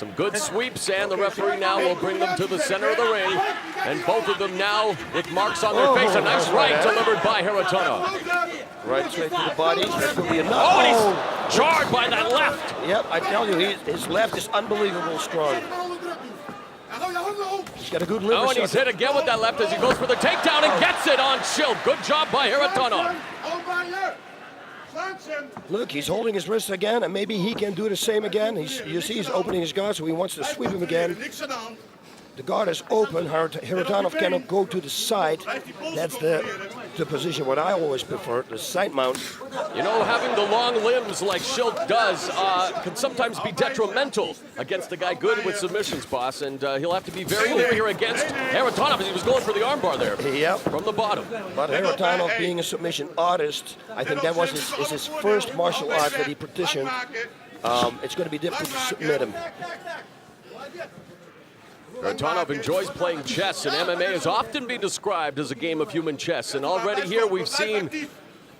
Some good sweeps, and the referee now will bring them to the center of the ring. And both of them now, it marks on their face. A nice right delivered by Haratonov. Right straight to the body. That could be enough. Oh, and he's jarred by that left. Yep, I tell you, his left is unbelievable strong. He's got a good liver. Oh, and he's hit again with that left as he goes for the takedown and gets it on Schild. Good job by Haratonov. Look, he's holding his wrist again, and maybe he can do the same again. You see, he's opening his guard, so he wants to sweep him again. The guard is open. Haratonov cannot go to the side. That's the position what I always prefer, the side mount. You know, having the long limbs like Schild does can sometimes be detrimental against a guy good with submissions, boss, and he'll have to be very leery here against Haratonov as he was going for the armbar there. Yep. From the bottom. But Haratonov, being a submission artist, I think that was his first martial art that he practiced. It's going to be difficult to submit him. Haratonov enjoys playing chess, and MMA has often been described as a game of human chess. And already here we've seen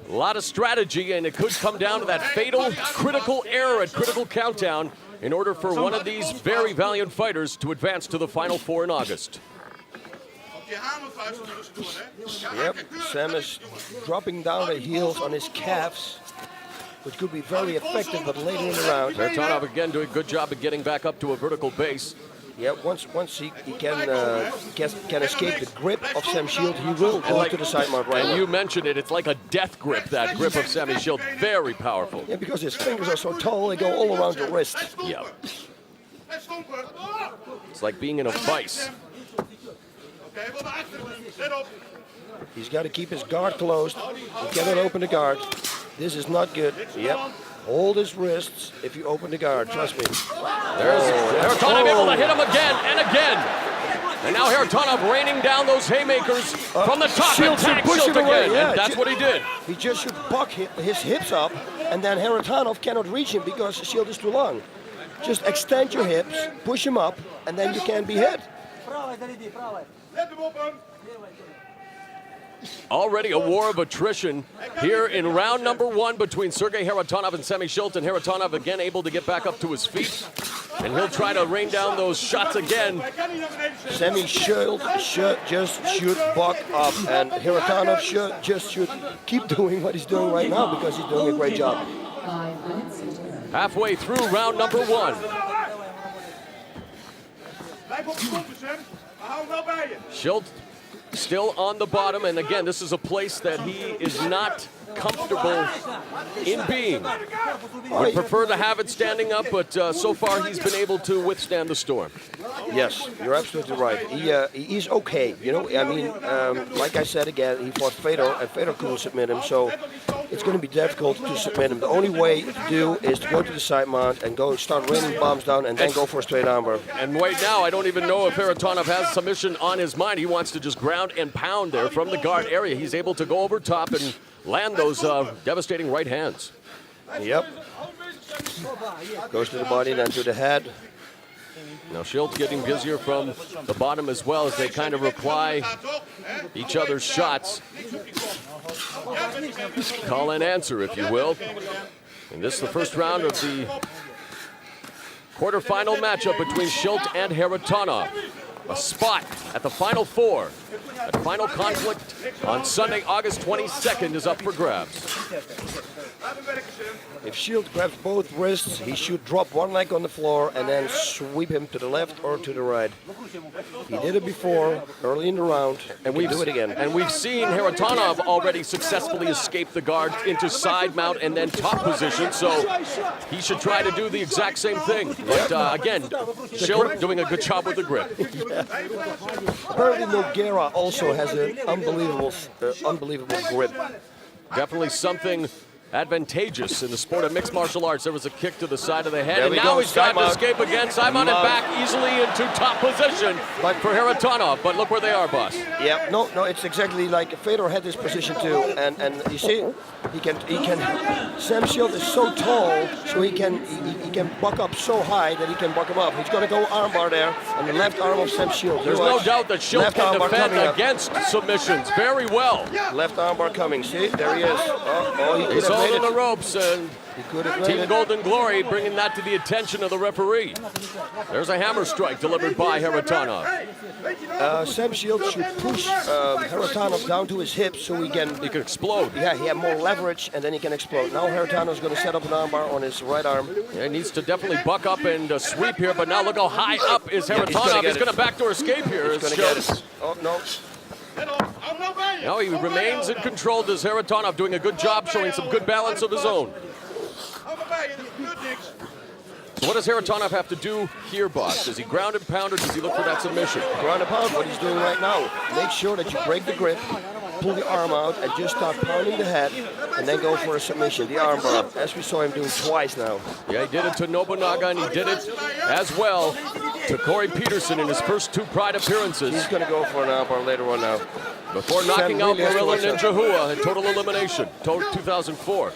a lot of strategy, and it could come down to that fatal, critical error at critical countdown in order for one of these very valiant fighters to advance to the Final Four in August. Yep, Sam is dropping down the heels on his calves, which could be very effective, but later in the round. Haratonov again doing a good job of getting back up to a vertical base. Yeah, once he can escape the grip of Sam Schild, he will go to the side mount right now. And you mentioned it, it's like a death grip, that grip of Sammy Schild. Very powerful. Yeah, because his fingers are so tall, they go all around the wrist. Yeah. It's like being in a vice. He's got to keep his guard closed. He cannot open the guard. This is not good. Yep. Hold his wrists if you open the guard, trust me. There's Haratonov able to hit him again and again. And now Haratonov raining down those haymakers from the top and tag Schild again. Yeah, and that's what he did. He just should buck his hips up, and then Haratonov cannot reach him because the Schild is too long. Just extend your hips, push him up, and then you can be hit. Already a war of attrition here in round number one between Sergei Haratonov and Sammy Schild. And Haratonov again able to get back up to his feet. And he'll try to rain down those shots again. Sammy Schild just should buck up, and Haratonov should keep doing what he's doing right now because he's doing a great job. Halfway through round number one. Schild still on the bottom, and again, this is a place that he is not comfortable in being. Would prefer to have it standing up, but so far he's been able to withstand the storm. Yes, you're absolutely right. He is okay. You know, I mean, like I said again, he fought Fedor, and Fedor couldn't submit him, so it's going to be difficult to submit him. The only way to do is to go to the side mount and go start raining bombs down and then go for a straight armbar. And right now, I don't even know if Haratonov has submission on his mind. He wants to just ground and pound there from the guard area. He's able to go over top and land those devastating right hands. Yep. Goes to the body, then to the head. Now Schild's getting busier from the bottom as well as they kind of reply each other's shots. Call and answer, if you will. And this is the first round of the quarterfinal matchup between Schild and Haratonov. A spot at the Final Four. That final conflict on Sunday, August 22nd is up for grabs. If Schild grabs both wrists, he should drop one leg on the floor and then sweep him to the left or to the right. He did it before, early in the round, and we do it again. And we've seen Haratonov already successfully escape the guard into side mount and then top position, so he should try to do the exact same thing. But again, Schild doing a good job with the grip. Yeah. Apparently Nogueira also has an unbelievable grip. Definitely something advantageous in the sport of mixed martial arts. There was a kick to the side of the head, there and now he's trying to escape again. Simon and back easily into top position for Haratonov. But look where they are, boss. Yeah, no, it's exactly like Fedor had this position too, and you see, he can. Sam Schild is so tall, so he can buck up so high that he can buck him up. He's going to go armbar there on the left arm of Sam Schild. There's no doubt that Schild can defend against submissions very well. Left armbar coming. See, there he is. He held on the ropes, and He could have Team Golden Glory bringing that to the attention of the referee. There's a hammer strike delivered by Haratonov. Sam Shields should push Haratonov down to his hips so he can explode. Yeah, he had more leverage and then he can explode. Now Haratonov's going to set up an armbar on his right arm. Yeah, he needs to definitely buck up and sweep here, but now look how high up is Haratonov. He's going to backdoor escape here. He's going to get it. Oh, no. Now he remains in control. Does Haratonov doing a good job showing some good balance of his own. So what does Haratonov have to do here, boss? Does he ground and pound or does he look for that submission? Ground and pound, what he's doing right now. Make sure that you break the grip, pull the arm out, and just start pounding the head, and then go for a submission, the arm bar, as we saw him doing twice now. Yeah, he did it to Nobunaga, and he did it as well to Corey Peterson in his first 2 Pride appearances. He's going to go for an arm bar later on now. Before knocking out Gorilla Ninja Hua in total elimination, 2004.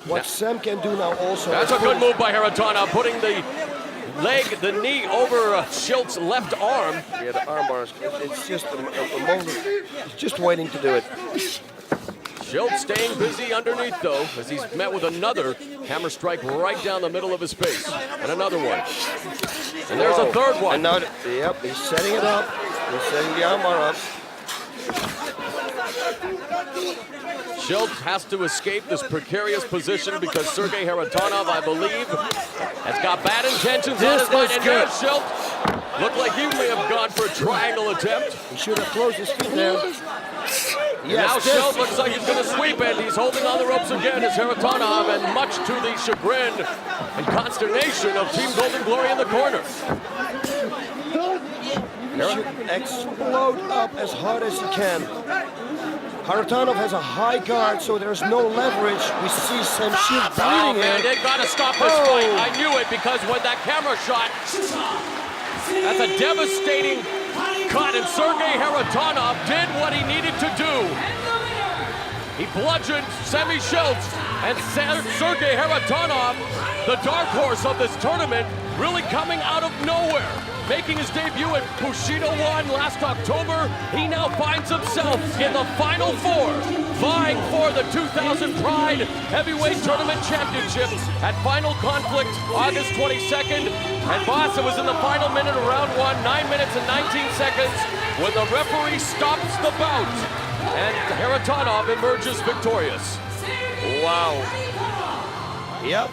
What Sam can do now also... That's a good move by Haratonov, putting the knee over Schilt's left arm. Yeah, the arm bars, it's just a moment, he's just waiting to do it. Schilt staying busy underneath, though, as he's met with another hammer strike right down the middle of his face. And another one. And there's a third one. And now, yep, he's setting it up. He's setting the arm bar up. Schilt has to escape this precarious position because Sergei Haratonov, I believe, has got bad intentions on his mind. And here's Schilt. Looked like he may have gone for a triangle attempt. He should have closed his feet there. Now Schilt looks like he's going to sweep it. He's holding on the ropes again as Haratonov, and much to the chagrin and consternation of Team Golden Glory in the corner. He should explode up as hard as he can. Haratonov has a high guard, so there's no leverage. We see Sam Shield bleeding man, they got to stop this fight. I knew it because when that camera shot, that's a devastating cut, and Sergei Haratonov did what he needed to do. He bludgeoned Sammy Schultz, and Sergei Haratonov, the dark horse of this tournament, really coming out of nowhere. Making his debut at Bushido 1 last October, he now finds himself in the Final Four, vying for the 2000 Pride Heavyweight Tournament Championship at Final Conflict August 22nd. And boss, it was in the final minute of round 1, 9 minutes and 19 seconds, when the referee stops the bout, and Haratonov emerges victorious. Wow. Yep.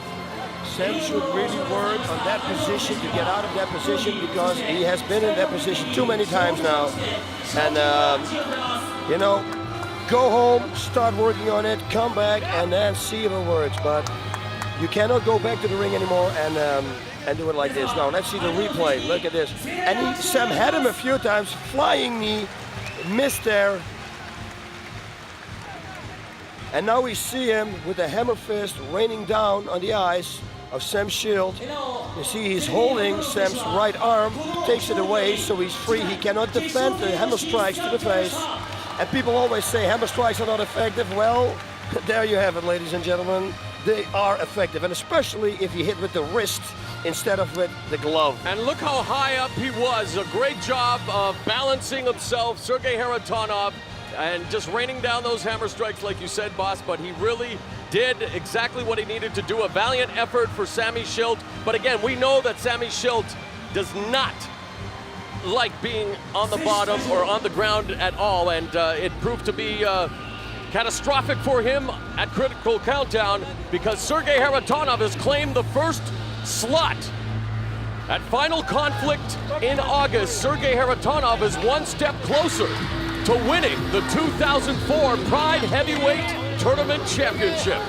Sam should really work on that position to get out of that position because he has been in that position too many times now. And, you know, go home, start working on it, come back, and then see if it works. But you cannot go back to the ring anymore and do it like this. Now, let's see the replay. Look at this. And Sam had him a few times, flying knee, missed there. And now we see him with a hammer fist raining down on the eyes of Sam Shield. You see he's holding Sam's right arm, takes it away so he's free. He cannot defend the hammer strikes to the face. And people always say hammer strikes are not effective. Well, there you have it, ladies and gentlemen. They are effective, and especially if you hit with the wrist instead of with the glove. And look how high up he was. A great job of balancing himself, Sergei Haratonov, and just raining down those hammer strikes like you said, boss, but he really did exactly what he needed to do. A valiant effort for Sammy Schilt, but again, we know that Sammy Schilt does not like being on the bottom or on the ground at all, and it proved to be catastrophic for him at Critical Countdown because Sergei Haratonov has claimed the first slot at Final Conflict in August. Sergei Haratonov is one step closer to winning the 2004 Pride Heavyweight Tournament Championship.